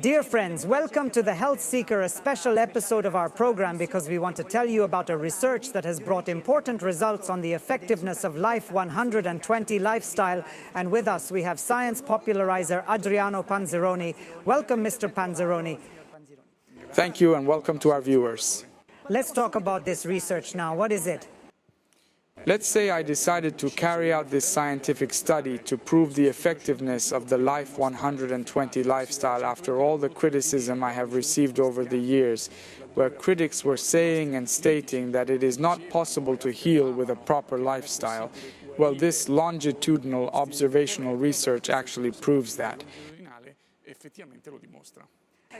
Dear friends, welcome to the Health Seeker, a special episode of our program because we want to tell you about a research that has brought important results on the effectiveness of Life 120 lifestyle. And with us, we have science popularizer Adriano Panzironi. Welcome, Mr. Panzironi. Thank you and welcome to our viewers. Let's talk about this research now. What is it? Let's say I decided to carry out this scientific study to prove the effectiveness of the Life 120 lifestyle after all the criticism I have received over the years, where critics were saying and stating that it is not possible to heal with a proper lifestyle. Well, this longitudinal observational research actually proves that.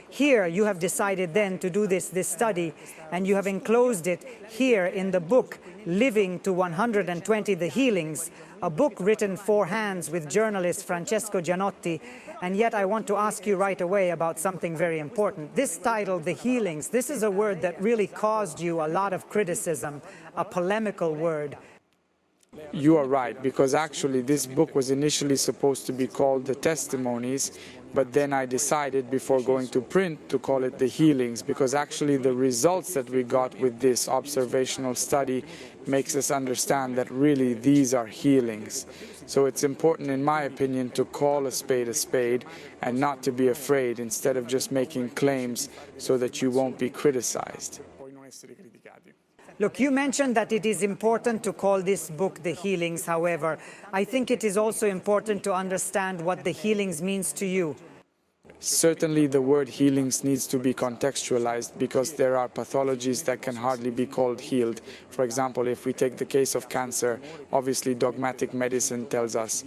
Here you have decided then to do this study, and you have enclosed it here in the book Living to 120 The Healings, a book written for hands with journalist Francesco Gianotti. And yet I want to ask you right away about something very important. This title, The Healings, this is a word that really caused you a lot of criticism, a polemical word. You are right, because actually this book was initially supposed to be called The Testimonies, but then I decided before going to print to call it The Healings, because actually the results that we got with this observational study makes us understand that really these are healings. So it's important, in my opinion, to call a spade and not to be afraid, instead of just making claims so that you won't be criticized. Look, you mentioned that it is important to call this book The Healings. However, I think it is also important to understand what the healings means to you. Certainly the word healings needs to be contextualized, because there are pathologies that can hardly be called healed. For example, if we take the case of cancer, obviously dogmatic medicine tells us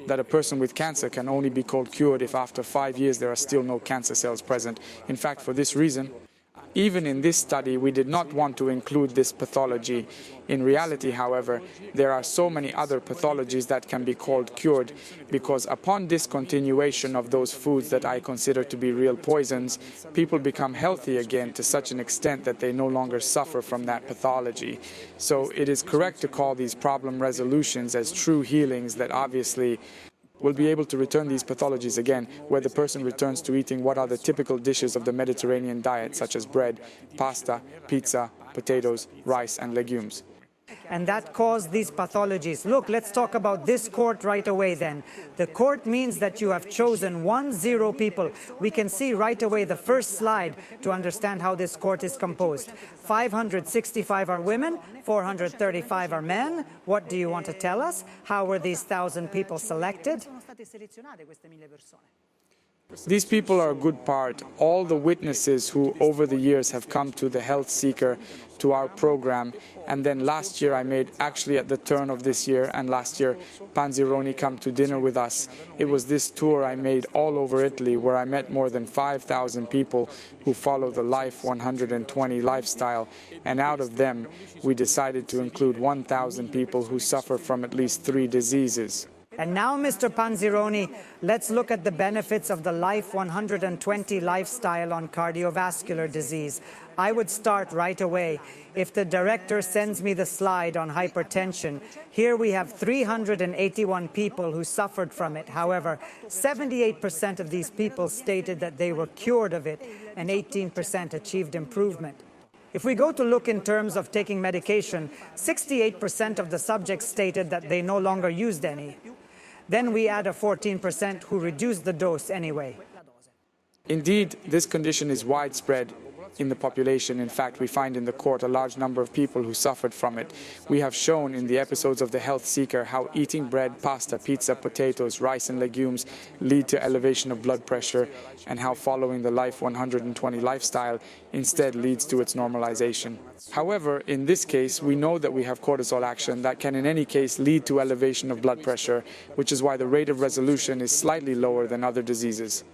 that a person with cancer can only be called cured if after 5 years there are still no cancer cells present. In fact, for this reason, even in this study, we did not want to include this pathology. In reality, however, there are so many other pathologies that can be called cured, because upon discontinuation of those foods that I consider to be real poisons, people become healthy again to such an extent that they no longer suffer from that pathology. So it is correct to call these problem resolutions as true healings that obviously will be able to return these pathologies again, where the person returns to eating what are the typical dishes of the Mediterranean diet, such as bread, pasta, pizza, potatoes, rice, and legumes. And that caused these pathologies. Look, let's talk about this court right away then. The court means that you have chosen 10 people. We can see right away the first slide to understand how this court is composed. 565 are women, 435 are men. What do you want to tell us? How were these 1,000 people selected? These people are a good part. All the witnesses who over the years have come to the Health Seeker, to our program, and then last year I made, actually at the turn of this year and last year, Panzironi come to dinner with us. It was this tour I made all over Italy, where I met more than 5,000 people who follow the Life 120 lifestyle, and out of them we decided to include 1,000 people who suffer from at least 3 diseases. And now, Mr. Panzironi, let's look at the benefits of the Life 120 lifestyle on cardiovascular disease. I would start right away. If the director sends me the slide on hypertension, here we have 381 people who suffered from it. However, 78% of these people stated that they were cured of it, and 18% achieved improvement. If we go to look in terms of taking medication, 68% of the subjects stated that they no longer used any. Then we add a 14% who reduced the dose anyway. Indeed, this condition is widespread in the population. In fact, we find in the court a large number of people who suffered from it. We have shown in the episodes of The Health Seeker how eating bread, pasta, pizza, potatoes, rice and legumes lead to elevation of blood pressure, and how following the Life 120 lifestyle instead leads to its normalization. However, in this case, we know that we have cortisol action that can in any case lead to elevation of blood pressure, which is why the rate of resolution is slightly lower than other diseases.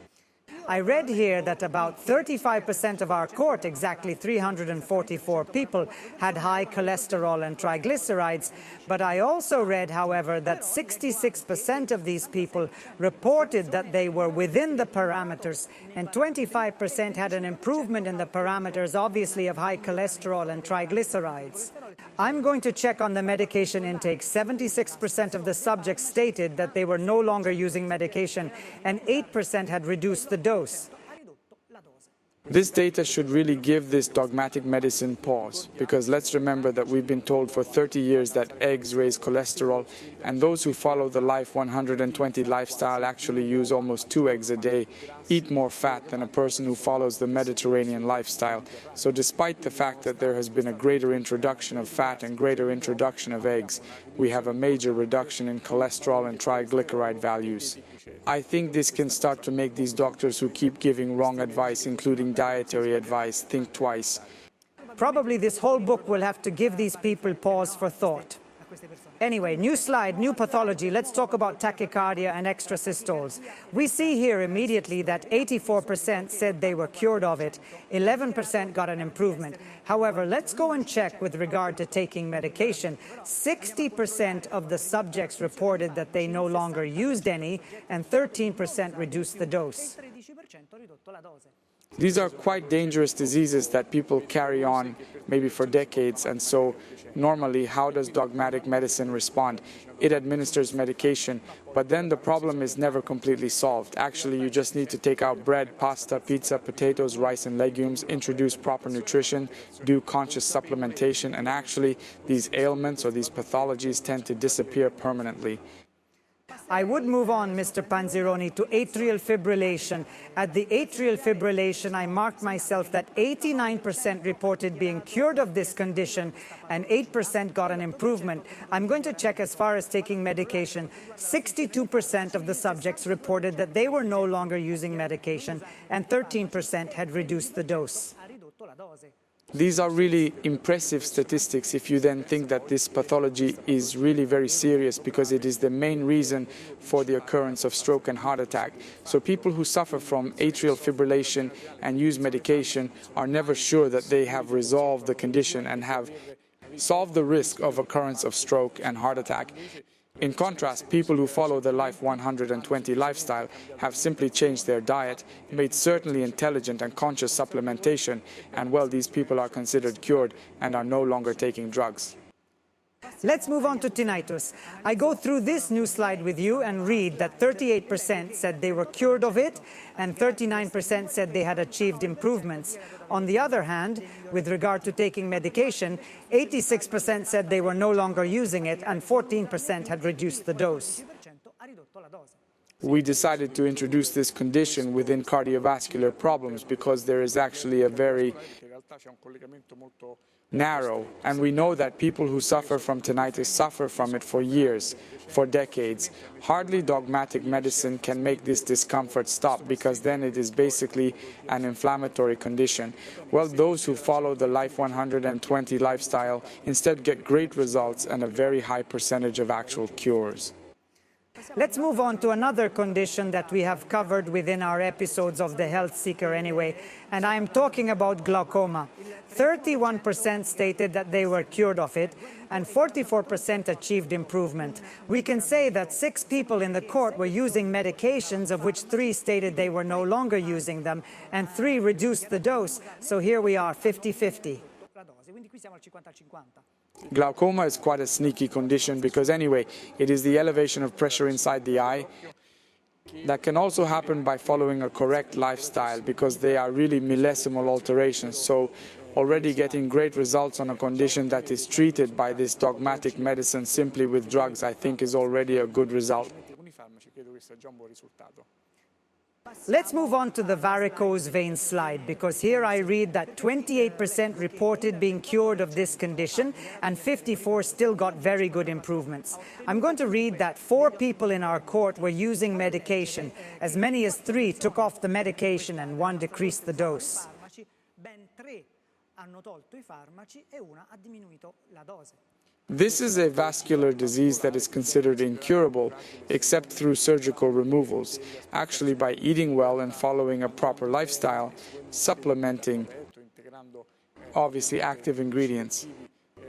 I read here that about 35% of our court, exactly 344 people, had high cholesterol and triglycerides. But I also read, however, that 66% of these people reported that they were within the parameters, and 25% had an improvement in the parameters, obviously, of high cholesterol and triglycerides. I'm going to check on the medication intake. 76% of the subjects stated that they were no longer using medication, and 8% had reduced the dose. This data should really give this dogmatic medicine pause, because let's remember that we've been told for 30 years that eggs raise cholesterol, and those who follow the Life 120 lifestyle actually use almost 2 eggs a day, eat more fat than a person who follows the Mediterranean lifestyle. So despite the fact that there has been a greater introduction of fat and greater introduction of eggs, we have a major reduction in cholesterol and triglyceride values. I think this can start to make these doctors who keep giving wrong advice, including dietary advice, think twice. Probably this whole book will have to give these people pause for thought. Anyway, new slide, new pathology. Let's talk about tachycardia and extrasystoles. We see here immediately that 84% said they were cured of it, 11% got an improvement. However, let's go and check with regard to taking medication. 60% of the subjects reported that they no longer used any, and 13% reduced the dose. These are quite dangerous diseases that people carry on maybe for decades, and so normally how does dogmatic medicine respond? It administers medication, but then the problem is never completely solved. Actually, you just need to take out bread, pasta, pizza, potatoes, rice and legumes, introduce proper nutrition, do conscious supplementation, and actually these ailments or these pathologies tend to disappear permanently. I would move on, Mr. Panzironi, to atrial fibrillation. At the atrial fibrillation, I marked myself that 89% reported being cured of this condition and 8% got an improvement. I'm going to check as far as taking medication. 62% of the subjects reported that they were no longer using medication, and 13% had reduced the dose. These are really impressive statistics if you then think that this pathology is really very serious, because it is the main reason for the occurrence of stroke and heart attack. So people who suffer from atrial fibrillation and use medication are never sure that they have resolved the condition and have solved the risk of occurrence of stroke and heart attack. In contrast, people who follow the Life 120 lifestyle have simply changed their diet, made certainly intelligent and conscious supplementation, and well, these people are considered cured and are no longer taking drugs. Let's move on to tinnitus. I go through this new slide with you and read that 38% said they were cured of it and 39% said they had achieved improvements. On the other hand, with regard to taking medication, 86% said they were no longer using it and 14% had reduced the dose. We decided to introduce this condition within cardiovascular problems because there is actually a very narrow, and we know that people who suffer from tinnitus suffer from it for years, for decades. Hardly dogmatic medicine can make this discomfort stop, because then it is basically an inflammatory condition. Well, those who follow the Life 120 lifestyle instead get great results and a very high percentage of actual cures. Let's move on to another condition that we have covered within our episodes of The Health Seeker anyway, and I am talking about glaucoma. 31% stated that they were cured of it, and 44% achieved improvement. We can say that 6 people in the court were using medications, of which 3 stated they were no longer using them, and 3 reduced the dose. So here we are, 50-50. Glaucoma is quite a sneaky condition because anyway, it is the elevation of pressure inside the eye. That can also happen by following a correct lifestyle, because they are really millesimal alterations. So already getting great results on a condition that is treated by this dogmatic medicine simply with drugs, I think, is already a good result. Let's move on to the varicose vein slide, because here I read that 28% reported being cured of this condition and 54% still got very good improvements. I'm going to read that 4 people in our court were using medication. As many as 3 took off the medication and 1 decreased the dose. This is a vascular disease that is considered incurable except through surgical removals. Actually, by eating well and following a proper lifestyle, supplementing obviously active ingredients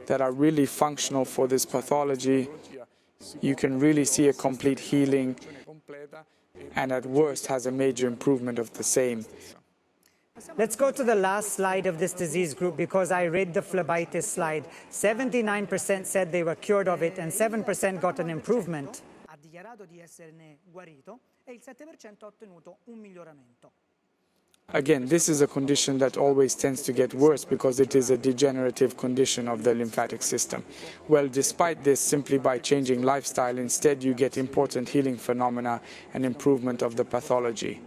that are really functional for this pathology, you can really see a complete healing, and at worst has a major improvement of the same. Let's go to the last slide of this disease group, because I read the phlebitis slide. 79% said they were cured of it and 7% got an improvement. Again, this is a condition that always tends to get worse because it is a degenerative condition of the lymphatic system. Well, despite this, simply by changing lifestyle, instead you get important healing phenomena and improvement of the pathology.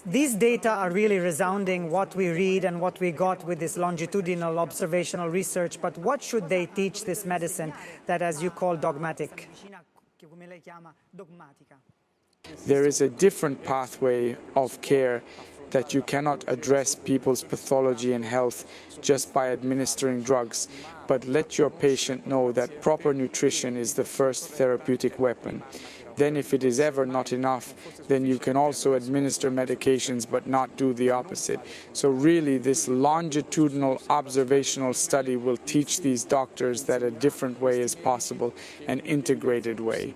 These data are really resounding, what we read and what we got with this longitudinal observational research, but what should they teach this medicine that, as you call, dogmatic? There is a different pathway of care that you cannot address people's pathology and health just by administering drugs, but let your patient know that proper nutrition is the first therapeutic weapon. Then if it is ever not enough, then you can also administer medications but not do the opposite. So really this longitudinal observational study will teach these doctors that a different way is possible, an integrated way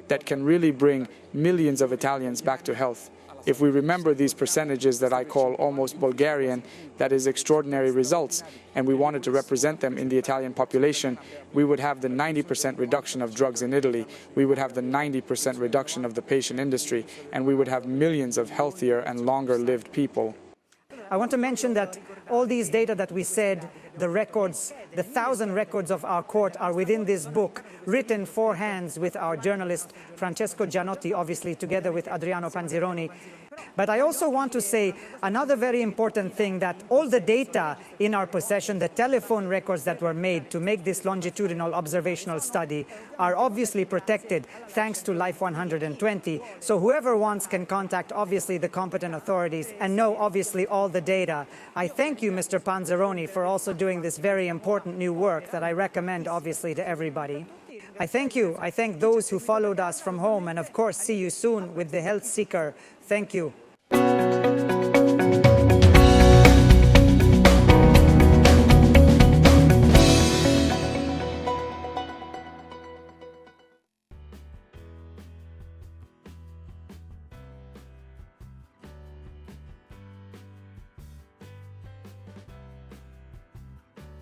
that can really bring millions of Italians back to health. If we remember these percentages that I call almost Bulgarian, that is extraordinary results, and we wanted to represent them in the Italian population, we would have the 90% reduction of drugs in Italy, we would have the 90% reduction of the patient industry, and we would have millions of healthier and longer-lived people. I want to mention that all these data that we said, the records, the 1,000 records of our court are within this book, written for hands with our journalist Francesco Gianotti, obviously together with Adriano Panzironi. But I also want to say another very important thing, that all the data in our possession, the telephone records that were made to make this longitudinal observational study, are obviously protected thanks to Life 120. So whoever wants can contact obviously the competent authorities and know obviously all the data. I thank you, Mr. Panzironi, for also doing this very important new work that I recommend obviously to everybody. I thank you. I thank those who followed us from home, and of course see you soon with the Health Seeker. Thank you.